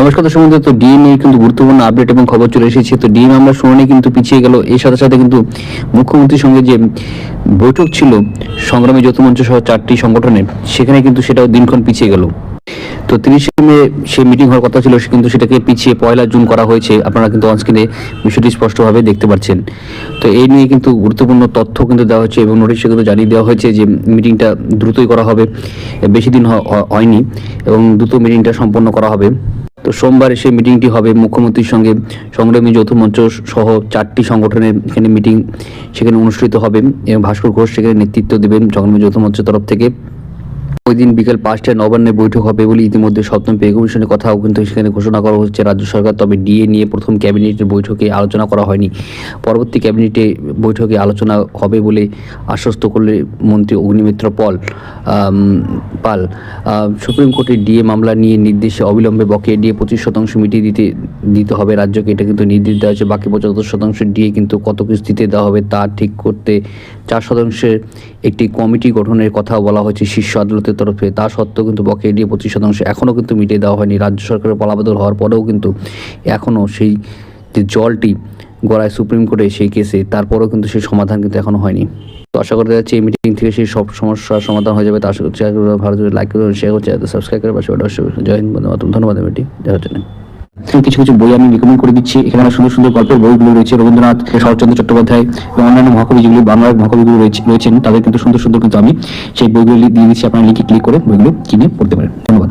নমস্কার দর্শক বন্ধু, তো ডিএ নিয়ে কিন্তু গুরুত্বপূর্ণ আপডেট এবং খবর চলে এসেছে। তো ডিএ মামলার শুনানি কিন্তু পিছিয়ে গেল। এর সাথে সাথে কিন্তু মুখ্যমন্ত্রীর সঙ্গে যে বৈঠক ছিল সংগ্রামী যৌথ মঞ্চ সহ 4টি সংগঠনের, সেখানে কিন্তু সেটাও দিনক্ষণ পিছিয়ে গেল। তো 30শে মে সেই মিটিং হওয়ার কথা ছিল, কিন্তু সেটাকে পিছিয়ে 1 জুন করা হয়েছে। আপনারা কিন্তু অনস্ক্রিনে বিষয়টি স্পষ্টভাবে দেখতে পাচ্ছেন। তো এই নিয়ে কিন্তু গুরুত্বপূর্ণ তথ্য কিন্তু দেওয়া হচ্ছে এবং নোটিশে কিন্তু জানিয়ে দেওয়া হয়েছে যে মিটিংটা দ্রুতই করা হবে। বেশি দিন হয়নি এবং দ্রুত মিটিংটা সম্পন্ন করা হবে। তো সোমবার সেই মিটিংটি হবে মুখ্যমন্ত্রীর সঙ্গে সংগ্রামী যৌথ মঞ্চ সহ 4টি সংগঠনের এখানে মিটিং সেখানে অনুষ্ঠিত হবে এবং ভাস্কর ঘোষ সেখানে নেতৃত্ব দেবেন সংগ্রামী যৌথ মঞ্চের তরফ থেকে। ওই দিন বিকেল 5টায় নবান্নে বৈঠক হবে বলে ইতিমধ্যে সপ্তম পে কমিশনের কথাও কিন্তু সেখানে ঘোষণা করা হচ্ছে রাজ্য সরকার। তবে ডিএ নিয়ে প্রথম ক্যাবিনেটের বৈঠকে আলোচনা করা হয়নি। পরবর্তী ক্যাবিনেটে বৈঠকে আলোচনা হবে বলে আশ্বস্ত করলে মন্ত্রী অগ্নিমিত্র পাল। সুপ্রিম কোর্টে ডিএ মামলা নিয়ে নির্দেশে অবিলম্বে বকেয়া ডিএ 25% মিটিয়ে দিতে হবে রাজ্যকে, এটা কিন্তু নির্দেশ দেওয়া হয়েছে। বাকি 75% ডিএ কিন্তু কত কিস্তিতে দেওয়া হবে তা ঠিক করতে 4 সদস্যের একটি কমিটি গঠনের কথাও বলা হয়েছে শীর্ষ আদালতের তরফে। তা সত্ত্বেও কিন্তু বকেয়া ডিএ 25% এখনও কিন্তু মিটিয়ে দেওয়া হয়নি। রাজ্য সরকারের পালাবদল হওয়ার পরেও কিন্তু এখনও সেই যে জলটি গড়ায় সুপ্রিম কোর্টে সেই কেসে, তারপরেও কিন্তু সেই সমাধান কিন্তু এখনও হয়নি। তো আশা করা যাচ্ছে এই মিটিং থেকে সেই সব সমস্যার সমাধান হয়ে যাবে। তা আশা করছি ভালো লাইক করে শেয়ার করছে, সাবস্ক্রাইব করে পাশে জয় হিন্দ, বন্দে মাতরম। ধন্যবাদ। এটি দেখা হচ্ছে না কিছু কিছু বই আমি রিকমেন্ড করে দিচ্ছি। এখানে সুন্দর সুন্দর গল্পের বইগুলো রয়েছে। রবীন্দ্রনাথ, শরৎচন্দ্র চট্টোপাধ্যায় এবং অন্যান্য মহাকবি যেগুলি বাংলার মহাকবিগুলো রয়েছেন, তাদের কিন্তু সুন্দর সুন্দর কিন্তু আমি সেই বইগুলো দিয়ে দিচ্ছি। আপনারা লিঙ্কে ক্লিক করে বইগুলো কিনে পড়তে পারেন। ধন্যবাদ।